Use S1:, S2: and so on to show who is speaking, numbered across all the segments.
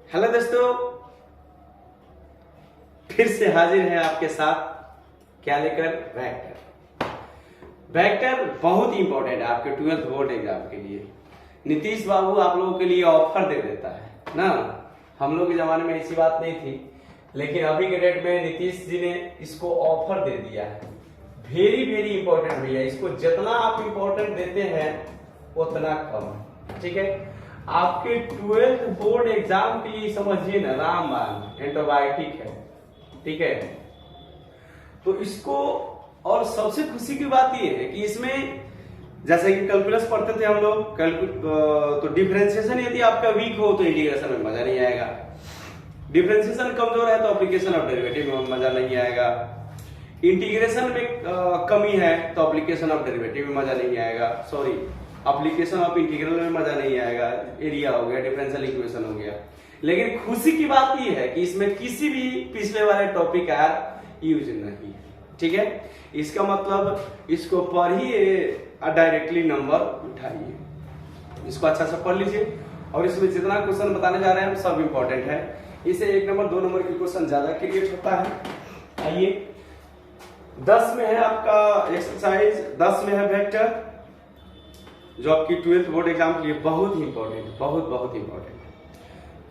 S1: Hello दोस्तों, फिर से हाजिर है आपके साथ। क्या लेकर? वेक्टर। वेक्टर बहुत ही इंपॉर्टेंट है आपके 12th बोर्ड एग्जाम के लिए। नीतीश बाबू आप लोगों के लिए ऑफर दे देता है ना। हम लोग के जमाने में ऐसी बात नहीं थी, लेकिन अभी के डेट में नीतीश जी ने इसको ऑफर दे दिया है। वेरी वेरी इंपॉर्टेंट भैया, इसको जितना आप इंपॉर्टेंट देते हैं उतना कम है। ठीक है, आपके 12th बोर्ड एग्जाम के लिए समझिए ना, रामबाण एंटीबायोटिक है। ठीक है, तो इसको और सबसे खुशी की बात यह है कि इसमें जैसे कि कैलकुलस पढ़ते थे हम लोग, तो डिफरेंशिएशन यदि आपका वीक हो तो इंटीग्रेशन में मजा नहीं आएगा। डिफरेंशिएशन कमजोर है तो एप्लीकेशन ऑफ डेरिवेटिव में मजा नहीं आएगा। इंटीग्रेशन में कमी है तो एप्लीकेशन ऑफ डेरिवेटिव में मजा नहीं आएगा। सॉरी, एप्लीकेशन ऑफ इंटीग्रल में मजा नहीं आएगा। एरिया हो गया, डिफरेंशियल इक्वेशन हो गया। लेकिन खुशी की बात यह है कि इसमें किसी भी पिछले वाले टॉपिक का यूज नहीं है। ठीक है, इसका मतलब इसको पढ़िए और डायरेक्टली नंबर उठाइए। इसको अच्छा से पढ़ लीजिए और इसमें जितना क्वेश्चन बताने जा रहे हैं सब इंपॉर्टेंट है। इसे 1 नंबर 2 नंबर की क्वेश्चन ज्यादा क्रिएट होता है। आइए, 10 में है आपका एक्सरसाइज, 10 में है वेक्टर, जो आपकी 12th बोर्ड एग्जाम के लिए बहुत ही इंपॉर्टेंट, बहुत इंपॉर्टेंट है।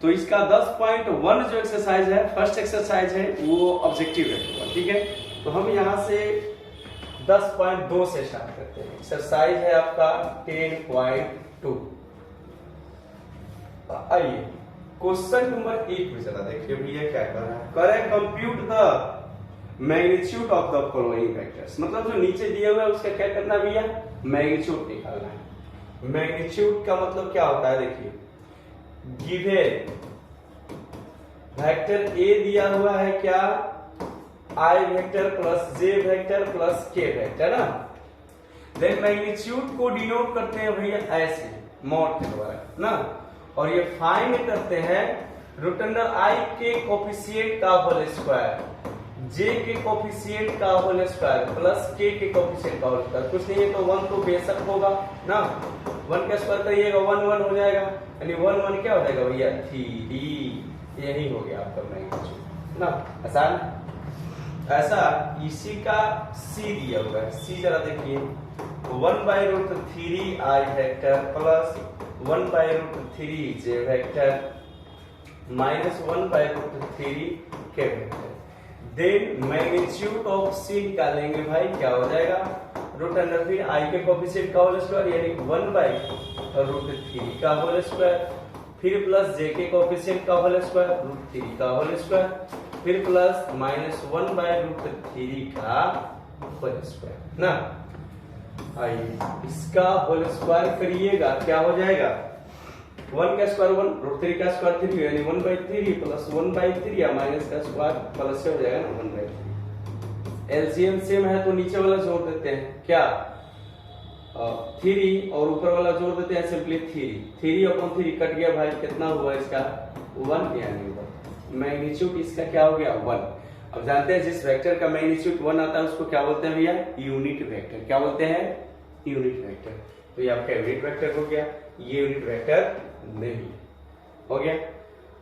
S1: तो इसका 10.1 जो एक्सरसाइज है, फर्स्ट एक्सरसाइज है, वो ऑब्जेक्टिव है। ठीक है, तो हम यहां से 10.2 से स्टार्ट करते हैं। एक्सरसाइज है आपका 10.2। आइए क्वेश्चन नंबर 1 पे चला देखिए भैया क्या कर रहा है। करें compute the magnitude of the following vectors. मतलब जो नीचे दिया हुआ है उसका क्या करना भैया, मैग्नीट्यूड निकालना है। मैग्नीट्यूड का मतलब क्या होता है, देखिए गिवन वेक्टर ए दिया हुआ है क्या, आई वेक्टर प्लस जे वेक्टर प्लस के वेक्टर ना। देन मैग्नीट्यूड को डिनोट करते हैं भैया ऐसे मॉड के द्वारा ना, और ये फाइंड करते हैं रूट अंडर आई के कोफिशिएंट का होल स्क्वायर, जे के कोफिशिएंट का होल स्क्वायर प्लस के कोफिशिएंट का होल स्क्वायर। कुछ नहीं है तो 1 तो बेशक होगा ना, 1 का स्क्वायर करिएगा 1 हो जाएगा, यानी 1 क्या हो जाएगा भैया 3D। यही हो गया आपका मैग्नीट्यूड ना, आसान। ऐसा इसी का सी दिया हुआ है, सी जरा देखिए 1/√3 आई वेक्टर प्लस 1/√3 जे वेक्टर माइनस 1/√3 के वेक्टर। देन मैग्नीट्यूड ऑफ सी निकालेंगे भाई, क्या हो जाएगा रूट अंडर फिर आई के कोफिशिएंट का होल स्क्वायर यानी 1/√3 का होल स्क्वायर, फिर प्लस जे के कोफिशिएंट का होल स्क्वायर √3 का होल स्क्वायर, फिर प्लस माइनस 1/√3 का होल स्क्वायर ना। आइए इसका होल स्क्वायर करिएगा, क्या हो जाएगा 1 का स्क्वायर 1, √3 का स्क्वायर 3 यानी 1/3 प्लस 1/3 या माइनस का स्क्वायर प्लस से हो जाएगा ना 1/3। एलसीएम सेम है तो नीचे वाला जोड़ देते हैं क्या 3 और ऊपर वाला जोड़ देते हैं सिंपली 3 कट गया भाई, कितना हुआ इसका 1 यानी 1। मैग्नीट्यूड इसका क्या हो गया 1। अब जानते हैं जिस वेक्टर का मैग्नीट्यूड 1 आता है उसको क्या बोलते हैं भैया, यूनिट वेक्टर। क्या बोलते हैं, यूनिट वेक्टर। तो ये आपका यूनिट वेक्टर हो गया, ये यूनिट वेक्टर नहीं हो गया।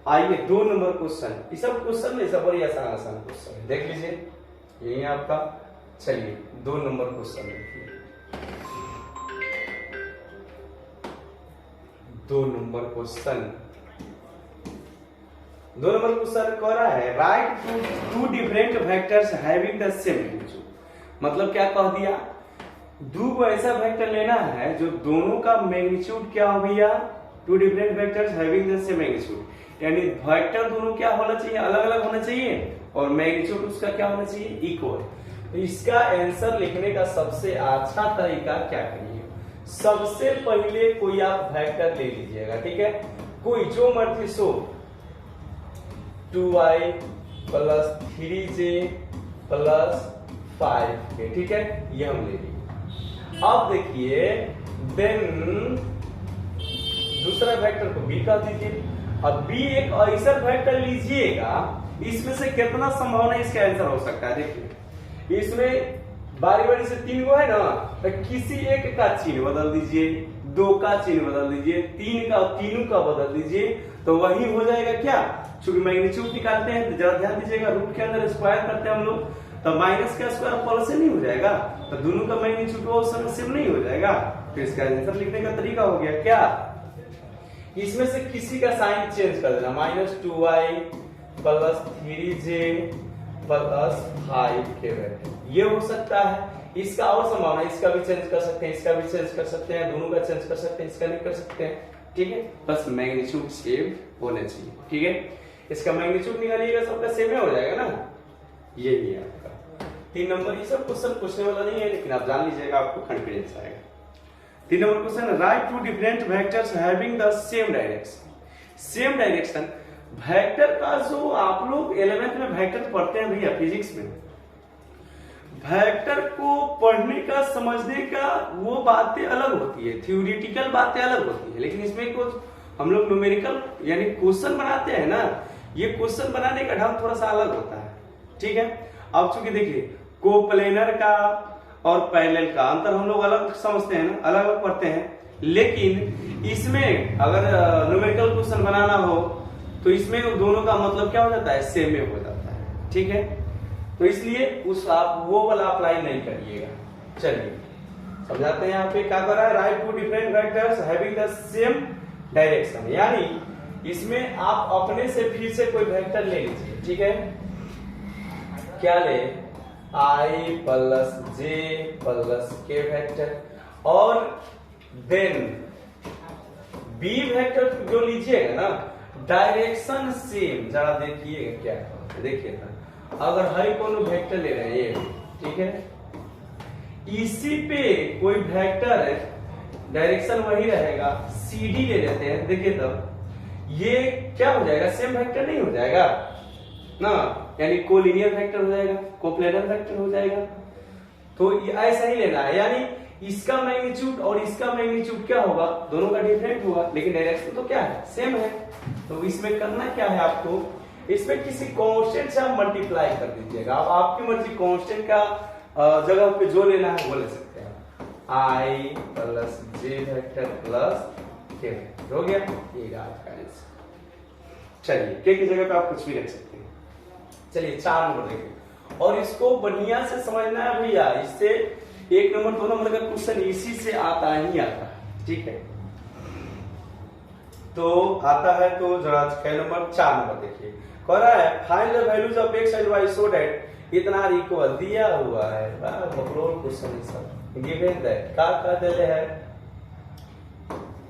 S1: आइए 2 नंबर क्वेश्चन, ये सब क्वेश्चन नहीं, सब बड़ी आसान क्वेश्चन है, देख लीजिए यही आपका। चलिए 2 नंबर क्वेश्चन देखिए, 2 नंबर क्वेश्चन कह रहा है write two different vectors having the same magnitude. मतलब क्या कह दिया, 2 ऐसा वेक्टर लेना है जो दोनों का मैग्नीट्यूड क्या हो भैया, 2 different vectors having the same magnitude, यानी वेक्टर दोनों क्या होना चाहिए, अलग अलग होना चाहिए, और मैग्नीट्यूड उसका क्या होना चाहिए, इक्वल। तो इसका आंसर लिखने का सबसे अच्छा तरीका क्या करिए, सबसे पहले कोई आप वेक्टर ले लीजिएगा। ठीक है, कोई जो मर्जी सो 2i plus 3j plus 5k। ठीक है, ये हम ले लिए। अब देखिए देन दूसरा वेक्टर को b कह दीजिए। अब b एक ऐसा वेक्टर लीजिएगा, इसमें से कितना संभावना इसका आंसर हो सकता है। देखिए इसमें बारी बारी से 3 गो है ना, तो किसी एक का चिन्ह बदल दीजिए। 2 का चिन्ह बदल दीजिए, 3 का तीनों का बदल दीजिए, तो वही हो जाएगा क्या, चूंकि मैग्नीट्यूड निकालते हैं तो जरा ध्यान दीजिएगा, रूट के अंदर स्क्वायर करते हैं हम लोग, तो माइनस का स्क्वायर प्लस से नहीं हो जाएगा, तो दोनों का मैग्नीट्यूड वो सेम नहीं हो जाएगा, तो इसका आंसर लिखने का तरीका हो गया क्या, इसमें से किसी का साइन चेंज कर देना, -2y plus 3j plus 5k ये हो सकता है। इसका और संभावना, इसका भी चेंज कर सकते हैं, इसका भी चेंज कर सकते हैं, दोनों का चेंज कर सकते हैं, इसका नहीं कर सकते हैं, ठीक है, बस मैग्नीट्यूड सेम होने चाहिए, ठीक है, इसका मैग्नीट्यूड निकालिएगा सबका सेम हो जाएगा ना, यही है आपका 3 नंबर। ये सब क्वेश्चन पूछने वाला नहीं है, लेकिन आप जान लीजिएगा, आपको कॉन्फिडेंस आएगा। 3 number question, write two different vectors having the same direction. Same direction vector का, जो आप लोग 11th में वेक्टर पढ़ते हैं भैया फिजिक्स में, वेक्टर को पढ़ने का समझने का वो बातें अलग होती है, थ्योरेटिकल बातें अलग होती है, लेकिन इसमें कुछ हम लोग न्यूमेरिकल यानी क्वेश्चन बनाते हैं ना, ये क्वेश्चन बनाने का ढंग थोड़ा सा अलग होता है, ठीक है। अब चूंकि देखिए कोप्लेनर का और पैरेलल का अंतर हम लोग अलग समझते हैं ना, अलग अलग पढ़ते हैं, लेकिन इसमें अगर न्यूमेरिकल क्वेश्चन बनाना हो तो इसमें दोनों का मतलब क्या हो जाता है, सेम में हो जाता है, ठीक है, तो इसलिए उस आप वो वाला अप्लाई नहीं करिएगा। चलिए समझाते हैं यहाँ पे क्या कर रहा है, write two different vectors having the same direction, यानी इसमें आप अपने से फिर से कोई वेक्टर ले लीजिए, ठीक है, क्या ले, i plus j plus k vector, और देन b वेक्टर जो लीजिएगा ना, डायरेक्शन सेम, जरा देखिएगा क्या, देखिए अगर हर कोनो वेक्टर ले रहे हैं ये, ठीक है, इसी पे कोई वेक्टर डायरेक्शन वही रहेगा, CD ले लेते हैं, देखिए तब ये क्या हो जाएगा, सेम वेक्टर नहीं हो जाएगा ना, यानी कोलिनियर वेक्टर हो जाएगा, कोप्लेनर वेक्टर हो जाएगा, तो ऐसा ही लेना है, यानी इसका मैग्नीट्यूड और इसका मैग्नीट्यूड क्या होगा, दोनों का डिफरेंट होगा, लेकिन डायरेक्शन तो क्या है, सेम है। तो इसमें करना क्या है आपको, इसमें किसी कांस्टेंट से आप मल्टीप्लाई कर दीजिएगा, अब आपकी मर्जी कांस्टेंट का जगह पे जो लेना है वो ले सकते हैं, i plus j vector plus k vector हो गया, ये आपका आंसर। चलिए k की जगह पे आप कुछ भी रख सकते हैं। चलिए 4 नंबर देखिए, और इसको बढ़िया से समझना है भैया, इससे 1 नंबर 2 नंबर का क्वेश्चन इसी से आता ही आता है, ठीक है, तो आता है, तो जरा 6 नंबर 4 नंबर देखिए, कह रहा है find the values of x and y so that इतना आर इक्वल, दिया हुआ है, बकलोल क्वेश्चन सब गिवन दैट का देले है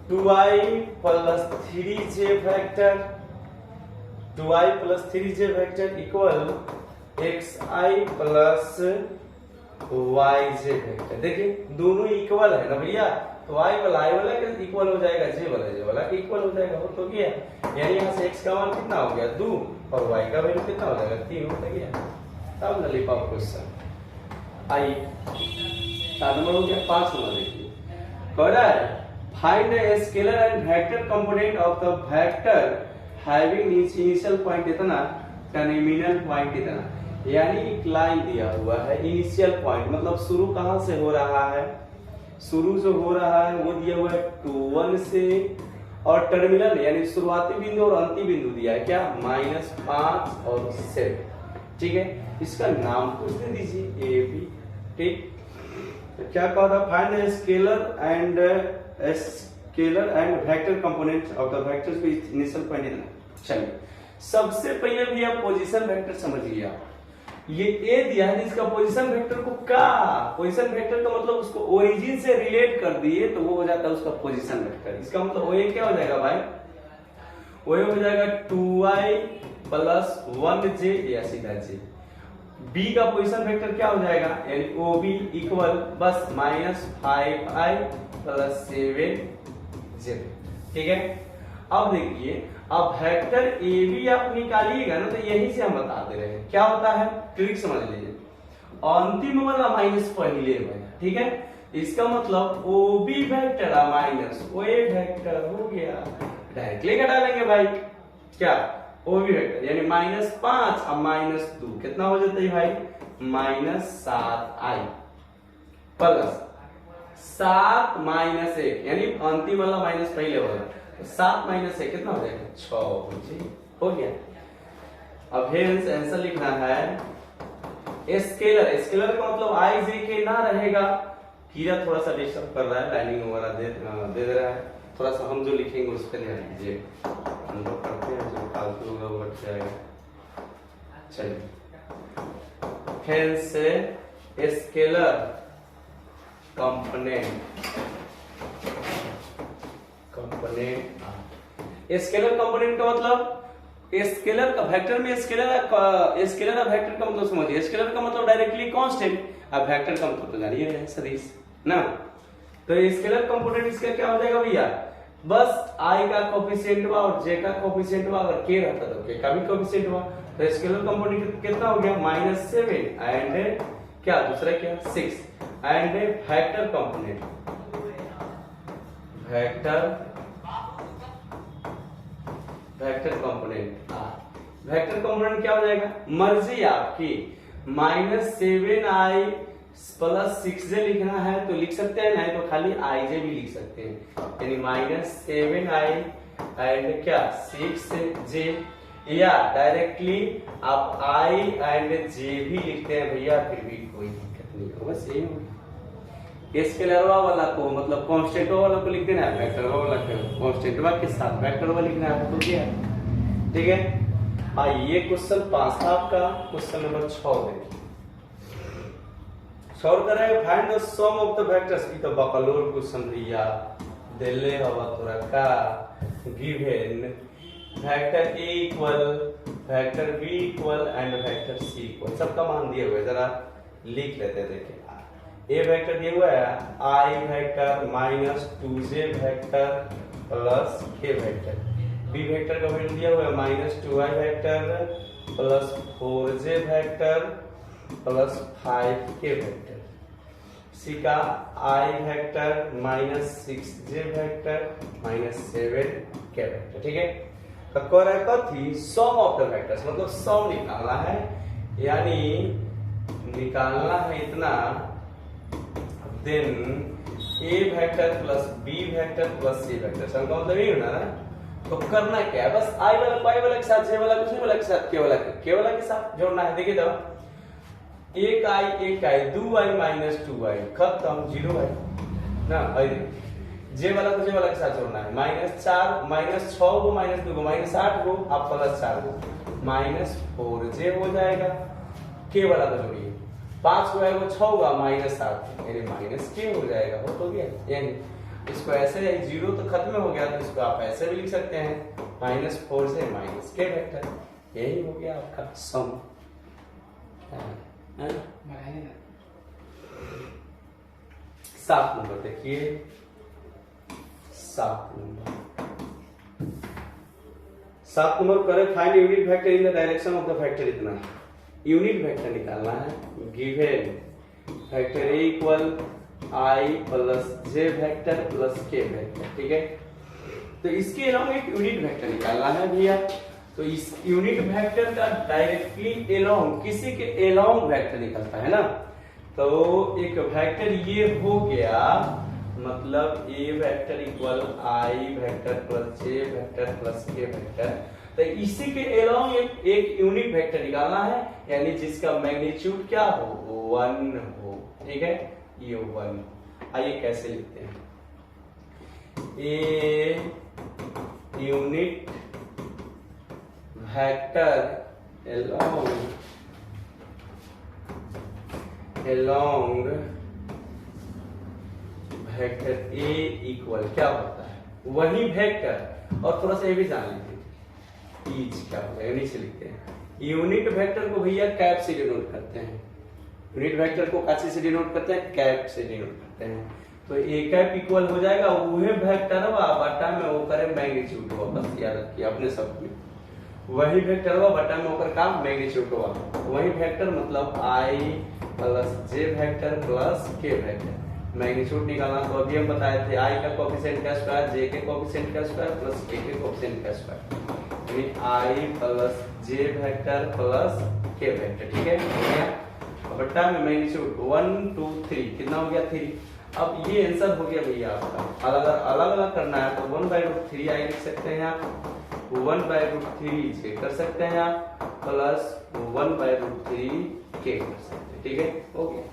S1: 2i plus 3j vector, 2i plus 3j vector equal xi plus yj vector, देखिए दोनों इक्वल है ना भैया, तो y वाला i वाला के इक्वल हो जाएगा, j वाला j वाला के इक्वल हो जाएगा, हो तो गया, यानी यहाँ से x का मान कितना हो गया 2 और y का वैल्यू कितना हो जाएगा 3 हो गया, तब न लिखा क्वेश्चन। आइए 7 नंबर हो गया। 5 नंबर देखिए, कह रहा है find the scalar and vector component of the vector having initial point इतना, टर्मिनल पॉइंट इतना, यानी एक लाइन दिया हुआ है, इनिशियल पॉइंट मतलब शुरू कहां से हो रहा है, शुरू जो हो रहा है वो दिया हुआ है 2 1 से, और टर्मिनल यानी शुरुआती बिंदु और अंतिम बिंदु दिया है क्या, -5 और 7, ठीक है, इसका नाम कुछ दे दीजिए ए बी, ठीक, तो क्या कहा था, find the scalar and vector component of the vectors with initial point इतना। चलिए सबसे पहले भी आप पोजीशन वेक्टर समझ लिया, ये ए दिया है, इसका पोजीशन वेक्टर को का, पोजीशन वेक्टर का मतलब उसको ओरिजिन से रिलेट कर दिए तो वो हो जाता है उसका पोजीशन वेक्टर, इसका मतलब ओए क्या हो जाएगा भाई, ओए हो जाएगा 2i प्लस 1j या सीधा j, बी का पोजीशन वेक्टर क्या हो जाएगा, यानी OB इक्वल बस -5i प्लस 7j, ठीक है। अब देखिए, अब वेक्टर ए बी आप निकालिएगा ना, तो यही से हम बता दे रहे हैं क्या होता है, ट्रिक समझ लीजिए, अंतिम वाला माइनस पहले में, ठीक है, इसका मतलब OB vector minus OA vector हो गया, डायरेक्टली घटा लेंगे भाई, क्या OB वेक्टर यानी -5 और -2 कितना हो जाता है भाई, -7i प्लस 7 माइनस 1 यानी अंतिम वाला माइनस पहले वाला, 7 माइनस 1 कितना हो जाएगा 6 हो गया। अब हेंस आंसर लिखना है स्केलर, स्केलर का मतलब आई जे के ना रहेगा। कीड़ा थोड़ा सा डिस्टर्ब कर रहा है, लाइनिंग वगैरह दे रहा है, थोड़ा सा हम जो लिखेंगे उस पर ध्यान दीजिए, हम लोग करते हैं जो फालतू होगा वो बच जाएगा। चलिए hence scalar component scalar component का मतलब स्केलर का वेक्टर में स्केलर और वेक्टर का मतलब समझिए। स्केलर का मतलब डायरेक्टली कांस्टेंट, अब वेक्टर का मतलब तो जानिए है सदिश ना। तो स्केलर कंपोनेंट इसका क्या हो जाएगा भैया, बस आई का कोफिशिएंट हुआ और जे का कोफिशिएंट हुआ, अगर के रहता तो के का भी कोफिशिएंट हुआ। तो स्केलर कंपोनेंट कितना हो गया -7 एंड क्या दूसरा क्या 6 and vector component vector component क्या हो जाएगा, मर्जी आपकी, -7i + 6j लिखना है तो लिख सकते हैं, नहीं तो खाली ij भी लिख सकते हैं, यानी -7i एंड क्या 6j, या डायरेक्टली आप i एंड j भी लिखते हैं भैया, फिर भी कोई दिक्कत नहीं होगा, बस यही होगा। स्केलरवा वाला को मतलब कांस्टेंटवा वाला को लिख देना है, वेक्टरवा वाला को कांस्टेंटवा के साथ वेक्टरवा लिखना है, तो क्या है ठीक है। ये क्वेश्चन 5 था आपका। क्वेश्चन नंबर 6 देखिए, सॉल्व करेंगे find the sum of the vectors. ई तो बकलोर क्वेश्चन भैया देले हवा तोरा का, given vector a equal vector b equal and vector c equal, सबका मान दिए हुए, जरा लिख लेते हैं। देखिए a वेक्टर दिया हुआ है i vector -2j vector plus k vector, b vector का वैल्यू दिया हुआ है -2i vector plus 4j vector plus 5k vector, c का i vector -6j vector -7k vector, ठीक है। तो कथी सम ऑफ द वेक्टर्स, मतलब सम निकालना है, यानी निकालना है इतना, then a vector plus b vector plus c vector, सबका मतलब यही होना ना। तो करना क्या है, बस i वाला को i वाला के साथ, j वाला को j वाला के साथ, k वाला के साथ जोड़ना है। देखिए तो 1i 2i -2i खत्म 0i ना, j वाला को j वाला के साथ जोड़ना है, -4 -6 को -2 को -8 को आप +4 को -4j हो जाएगा। k वाला को जोड़िए, 5 को है वो 6 होगा -7 यानी -k हो जाएगा, हो तो गया। यानी इसको ऐसे 0 तो खत्म हो गया, तो इसको आप ऐसे भी लिख सकते हैं -4 से -k वेक्टर, यही हो गया आपका सम। 7 नंबर देखिए, 7 नंबर करे find unit vector in the direction of the vector. इतना यूनिट वेक्टर निकालना है, given vector a equal i plus j vector plus k vector, ठीक है। तो इसके अलावा एक यूनिट वेक्टर निकालना है भैया, तो इस यूनिट वेक्टर का डायरेक्टली एलोंग, किसी के एलोंग वेक्टर निकलता है ना। तो एक वेक्टर ये हो गया, मतलब a vector equal i vector plus j vector plus k vector, तो इसी के एलोंग एक यूनिट वेक्टर निकालना है, यानी जिसका मैग्नीट्यूड क्या हो 1 हो, ठीक है। ये 1, आइए कैसे लिखते हैं, a unit vector along vector a equal क्या होता है, वही वेक्टर, और थोड़ा सा ये भी जान लीजिए ईच क्या होता है, नीचे लिखते हैं। यूनिट वेक्टर को भैया कैप से डिनोट करते हैं, यूनिट वेक्टर को कैसे से डिनोट करते हैं, कैप से डिनोट करते हैं। तो ए कैप इक्वल हो जाएगा वही वेक्टर बटा में वो करे मैग्नीट्यूड हुआ, बस याद रखिए अपने सब में, वही वेक्टर हुआ बटा में होकर का मैग्नीट्यूड हुआ, वही वेक्टर मतलब i plus j vector plus k vector. Magnitude निकालना तो अभी हम बताए थे, i का कोएफिशिएंट का स्क्वायर, j के कोएफिशिएंट का स्क्वायर प्लस k के कोएफिशिएंट का स्क्वायर, यानी i plus j vector plus k vector, ठीक है। बट्टा में मैग्नीट्यूड 1 2 3 कितना हो गया 3, अब ये आंसर हो गया भैया आपका। अलग अलग करना है तो 1/√3 आई लिख सकते हैं आप, 1/√3 से कर सकते हैं आप, प्लस 1/√3 के कर सकते हैं। ठीक है, हो गया।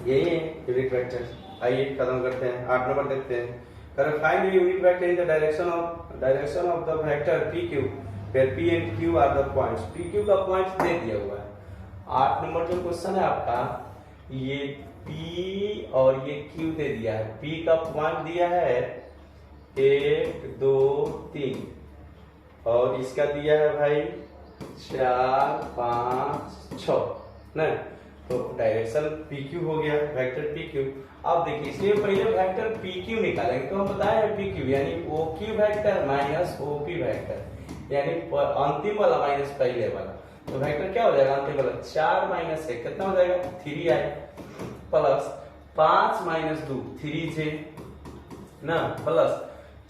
S1: यही है यूनिट वेक्टर। आइए खत्म करते हैं, 8 नंबर देखते हैं। Find the unit vector in the direction of the vector P Q, where P and Q are the points. P Q का पॉइंट दे दिया हुआ है। 8 नंबर जो क्वेश्चन है आपका, ये P और ये Q दे दिया है। P का पॉइंट दिया है 1 2 3 और इसका दिया है भाई 4 5 6 ना। तो डायरेक्शन PQ हो गया, वेक्टर PQ। अब देखिए इसलिए पहले वेक्टर PQ निकालेंगे तो हम बताए हैं PQ यानी OQ vector minus OP vector, यानी अंतिम वाला माइनस पहले वाला। तो वेक्टर क्या हो जाएगा अंतिम वाला, 4 माइनस 1 कितना हो जाएगा 3i, प्लस 5 माइनस 2 3j ना, प्लस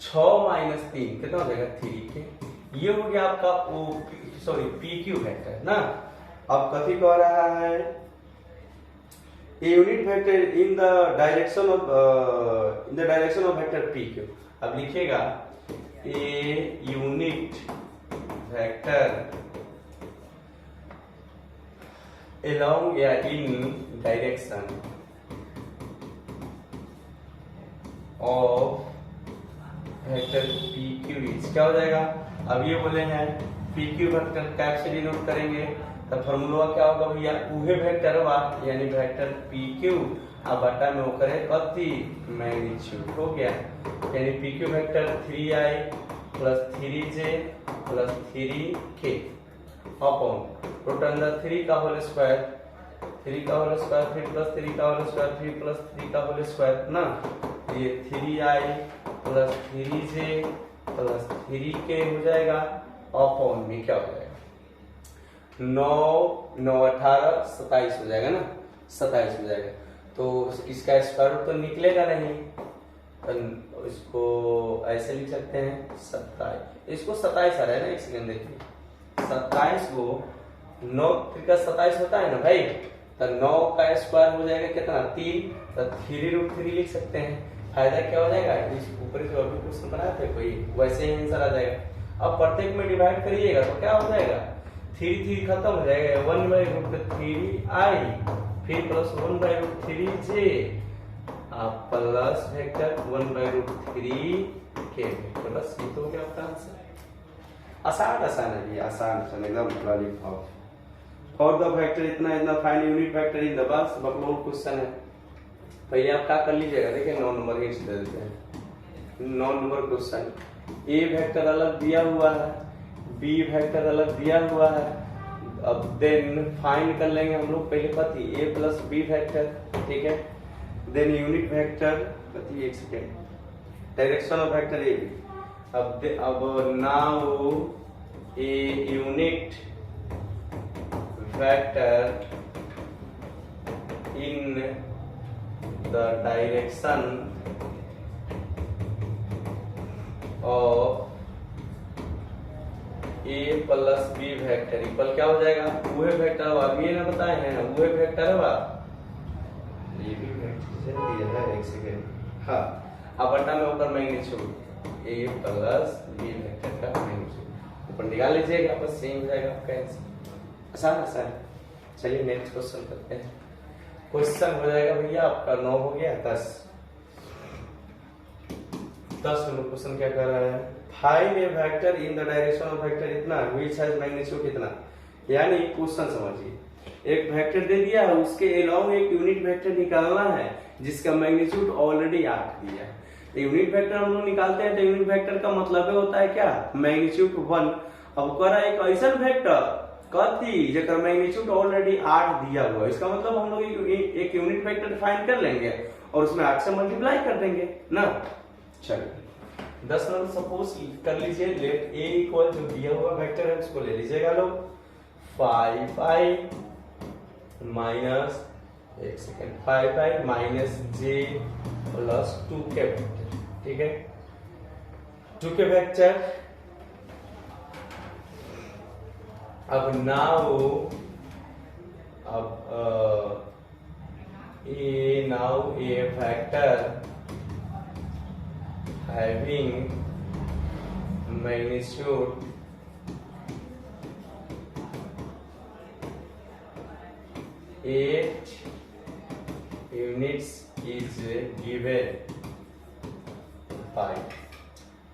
S1: 6 माइनस 3 कितना हो जाएगा 3k। ये हो गया आपका PQ वेक्टर ना। अब कथी कह रहा है, unit vector in the direction of vector PQ। अब लिखिएगा ए यूनिट वेक्टर along या in direction of vector PQ is क्या हो जाएगा। अब ये बोले हैं PQ वेक्टर कैसे डिनोट करेंगे, तो फॉर्मूला क्या होगा भैया, उहे वेक्टर यानी वेक्टर PQ अब बटा में वो करे कति मैग्नीट्यूड हो गया, यानी PQ vector 3i plus 3j plus 3k upon root अंदर 3 का होल स्क्वायर, 3 का होल स्क्वायर फिर प्लस 3 का होल स्क्वायर फिर प्लस 3 का होल स्क्वायर ना। ये 3i plus 3j plus 3k हो जाएगा अपॉन में क्या हो जाएगा 9 9 18 27 हो जाएगा ना, 27 हो जाएगा। तो इसका स्क्वायर रूट तो निकलेगा नहीं, तो इसको ऐसे लिख सकते हैं 27। इसको 27 आ रहा है ना, एक सेकंड देखिए, 27 को 9 का 27 होता है ना भाई, तो 9 का स्क्वायर हो जाएगा कितना 3, तो 3√3 लिख सकते हैं। फायदा क्या हो जाएगा, इस ऊपर जो अभी क्वेश्चन बनाया था कोई वैसे ही आंसर आ जाएगा। अब प्रत्येक में डिवाइड करिएगा तो क्या हो जाएगा 3 खत्म हो जाएगा, 1/√3i फिर plus 1/√3j plus vector 1/√3k plus ये तो क्या आपका आंसर। आसान है ये, आसान एकदम लॉलीपॉप। और द वेक्टर इतना find unit vector in the box बकलोड क्वेश्चन है। पहले आप क्या कर लीजिएगा, देखिए 9 नंबर के दे देते हैं। 9 नंबर क्वेश्चन, ए वेक्टर अलग दिया हुआ है, बी वेक्टर अलग दिया हुआ है। अब देन फाइंड कर लेंगे हम लोग पहले कथी ए प्लस बी वेक्टर, ठीक है। देन यूनिट वेक्टर कथी, एक second, direction of vector a. अब now a unit vector in the direction of a plus B vector equal क्या हो जाएगा, वह वेक्टर अभी ना बताए हैं, वह वेक्टर ये भी वेक्टर दिया है, एक सेकेंड, हाँ। अब बटा में ऊपर magnitude A plus B vector का मैग्नीट्यूड ऊपर निकाल लीजिएगा, बस सेम हो जाएगा आपका आंसर। आसान। चलिए नेक्स्ट क्वेश्चन करते हैं। क्वेश्चन हो जाएगा भैया आपका 9 हो गया 10 नंबर क्वेश्चन क्या कर रहा है, find A vector in the direction of vector इतना व्हिच हैज मैग्नीट्यूड इतना। यानी क्वेश्चन समझिए, एक वेक्टर दे दिया है, उसके अलावा एक यूनिट वेक्टर निकालना है जिसका मैग्नीट्यूड ऑलरेडी 8 दिया है। यूनिट वेक्टर हम लोग निकालते हैं तो यूनिट वेक्टर का मतलब होता है क्या, मैग्नीट्यूड 1। अब कह रहा है एक ऐसा वेक्टर कथी जेकर मैग्नीट्यूड ऑलरेडी 8 दिया हुआ है, इसका मतलब हम लोग एक यूनिट वेक्टर फाइंड कर लेंगे और उसमें 8 से मल्टीप्लाई कर देंगे ना। चलिए 10 नंबर सपोज कर लीजिए, लेट ए इक्वल जो दिया हुआ वेक्टर है उसको ले लीजिएगा लोग 5i माइनस, एक second, 5i minus j plus 2k vector, ठीक है। 2k वेक्टर अब नाउ अब now a vector having magnitude eight units is given by।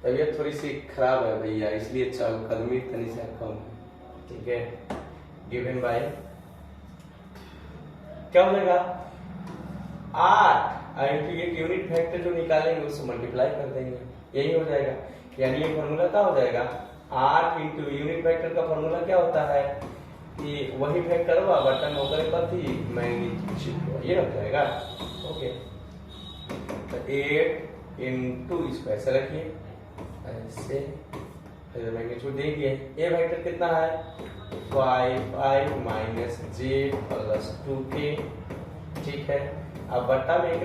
S1: तबीयत थोड़ी सी खराब है भैया, इसलिए चलकदमी तनी सा कम है, ठीक है। गिवन बाय क्या हो जाएगा 8 इंटू एक यूनिट वेक्टर जो निकालेंगे उससे मल्टीप्लाई कर देंगे, यही हो जाएगा। यानी ये फॉर्मूला क्या हो जाएगा 8 इंटू यूनिट वेक्टर का फॉर्मूला क्या होता है कि वही वेक्टर हुआ बटन होकर प्रति मैग्नीट्यूड, ये हो जाएगा। ओके, तो 8 इंटू इसको ऐसे रखिए, ऐसे मैग्नीट्यूड देखिए। ए वेक्टर कितना है 5 माइनस जे प्लस 2k, ठीक है। अब बट्टा में एक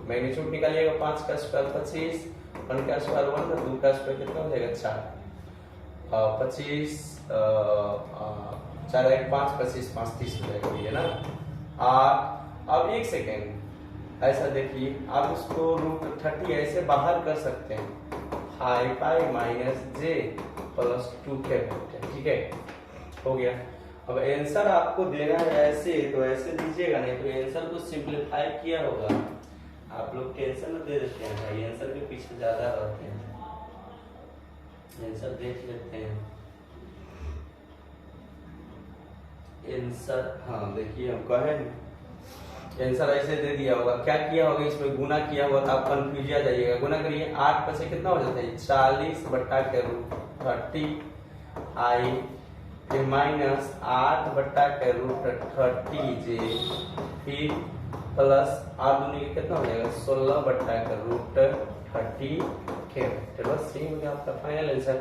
S1: मैग्नीट्यूड निकालिएगा, 5 का स्क्वायर 25, 1 का स्क्वायर 1, 2 का स्क्वायर कितना हो जाएगा 4, 25 4 1 5 25 5 30 हो जाएगा, ये ना। अब एक सेकेंड ऐसा देखिए, आप इसको रूट 30 ऐसे बाहर कर सकते हैं, 5 माइनस जे प्लस 2k, ठीक है, हो गया। अब आंसर आपको देना है ऐसे, तो ऐसे दीजिएगा, नहीं तो आंसर को सिंपलीफाई किया होगा। आप लोग टेंशन में दे देते हैं भाई, आंसर के पीछे ज्यादा रहते हैं। आंसर देख लेते हैं। आंसर हाँ देखिए, हम कहे आंसर ऐसे दे दिया होगा, क्या किया होगा इसमें गुना किया होगा, तो आप कंफ्यूज आ जाइएगा। गुना करिए, 8 पर से कितना हो जाता है 40 बट्टा के रूट 30 आई माइनस 8 बट्टा के रूट 30 जे, फिर प्लस 8 दूनी के कितना हो जाएगा 16 बट्टा के रूट 30 के। बस यही हो गया आपका फाइनल आंसर।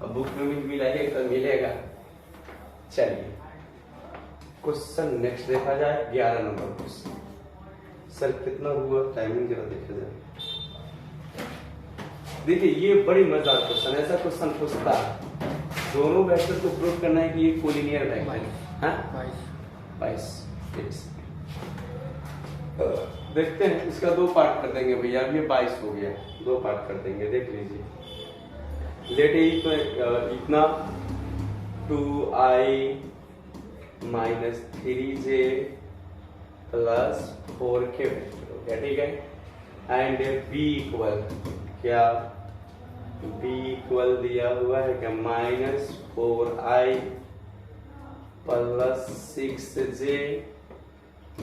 S1: अब बुक में भी मिलाइए तो मिलेगा। चलिए क्वेश्चन नेक्स्ट देखा जाए, 11 नंबर क्वेश्चन। सर कितना हुआ, टाइमिंग जरा देखा जाए। देखिए ये बड़ी मजेदार क्वेश्चन, ऐसा क्वेश्चन पूछता है दोनों वेक्टर को प्रूव करना है कि ये कोलिनियर वेक्टर है। 22 देखते हैं, इसका 2 पार्ट कर देंगे भैया। अब ये 22 हो गया, 2 पार्ट कर देंगे, देख लीजिए। लेट इतना 2i minus 3j plus 4k vector हो गया, ठीक है। एंड b इक्वल क्या, b इक्वल दिया हुआ है क्या minus 4i plus 6j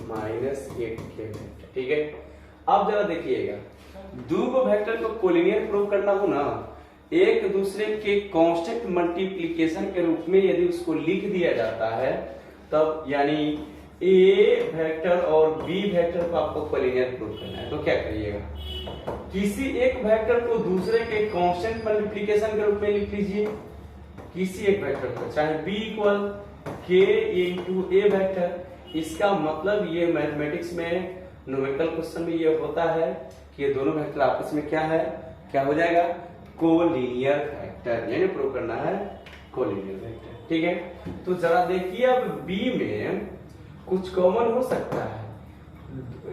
S1: minus 8k vector, ठीक है। अब जरा देखिएगा, दो वेक्टर को कोलिनियर प्रूव करना हो ना, एक दूसरे के कांस्टेंट मल्टीप्लिकेशन के रूप में यदि उसको लिख दिया जाता है, तब यानी ए वेक्टर और बी वेक्टर को आपको कोलिनियर प्रूव करना है, तो क्या करिएगा, किसी एक वेक्टर को दूसरे के कांस्टेंट मल्टीप्लिकेशन के रूप में लिख लीजिए। किसी एक वेक्टर को, चाहे b इक्वल k इंटू ए वेक्टर। इसका मतलब ये मैथमेटिक्स में न्यूमेरिकल क्वेश्चन में ये होता है कि ये दोनों वेक्टर आपस में क्या है, क्या हो जाएगा कोलिनियर वेक्टर, यानी प्रूव करना है कोलिनियर वेक्टर, ठीक है। तो जरा देखिए, अब b में कुछ कॉमन हो सकता है,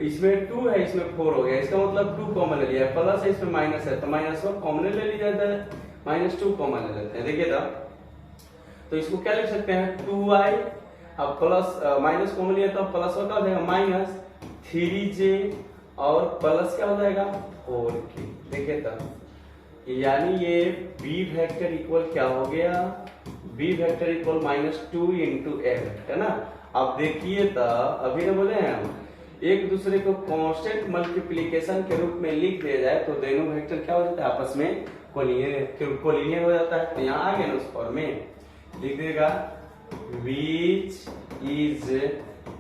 S1: इसमें 2 है, इसमें 4 हो गया, इसका मतलब 2 कॉमन ले लिया, प्लस है इसमें माइनस है, तो माइनस 1 कॉमन ले लिया जाता है, -2 कॉमन ले लेते हैं। देखिए तो इसको क्या लिख सकते हैं 2i, अब प्लस माइनस कॉमन लिया तो प्लस क्या हो जाएगा माइनस 3j और प्लस क्या हो जाएगा 4k। देखिए तो यानी ये b वेक्टर इक्वल क्या हो गया, b वेक्टर इक्वल -2 इंटू ए वेक्टर ना। अब देखिए तो अभी ना बोले हैं हम, एक दूसरे को कांस्टेंट मल्टीप्लिकेशन के रूप में लिख दिया जाए तो दोनों वेक्टर क्या हो जाता है आपस में कोलिनियर हो जाता है। तो यहाँ आ गया ना उस फॉर्म में लिख देगा विच इज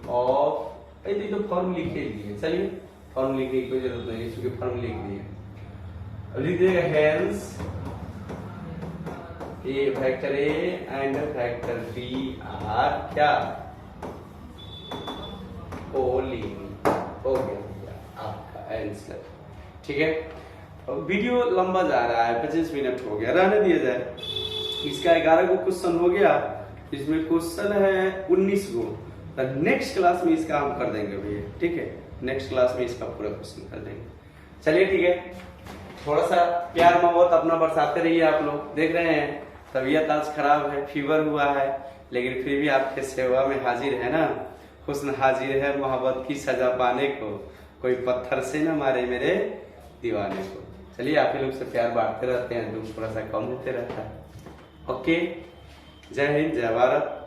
S1: ऑफ, ये तो फॉर्म लिख लिए, चलिए फॉर्म लिखने की कोई जरूरत नहीं, क्योंकि फॉर्म लिख दिए। अब लिख देगा hence A vector A and vector B are क्या कोलिनियर, हो गया आपका आंसर, ठीक है। अब वीडियो लंबा जा रहा है, 25 मिनट हो गया, रहने दिया जाए। इसका 11 गो क्वेश्चन हो गया, इसमें क्वेश्चन है 19 गो, तो नेक्स्ट क्लास में इसका हम कर देंगे भैया, ठीक है। नेक्स्ट क्लास में इसका पूरा क्वेश्चन कर देंगे। चलिए ठीक है, थोड़ा सा प्यार मोहब्बत अपना बरसाते रहिए। आप लोग देख रहे हैं तबीयत आज खराब है, फीवर हुआ है, लेकिन फिर भी आपके सेवा में हाजिर है ना। हुस्न हाजिर है मोहब्बत की सजा पाने को, कोई पत्थर से न मारे मेरे दीवाने को। चलिए आप ही लोग से प्यार बांटते रहते हैं, दुख थोड़ा सा कम होते रहता है। ओके, जय हिंद, जय भारत।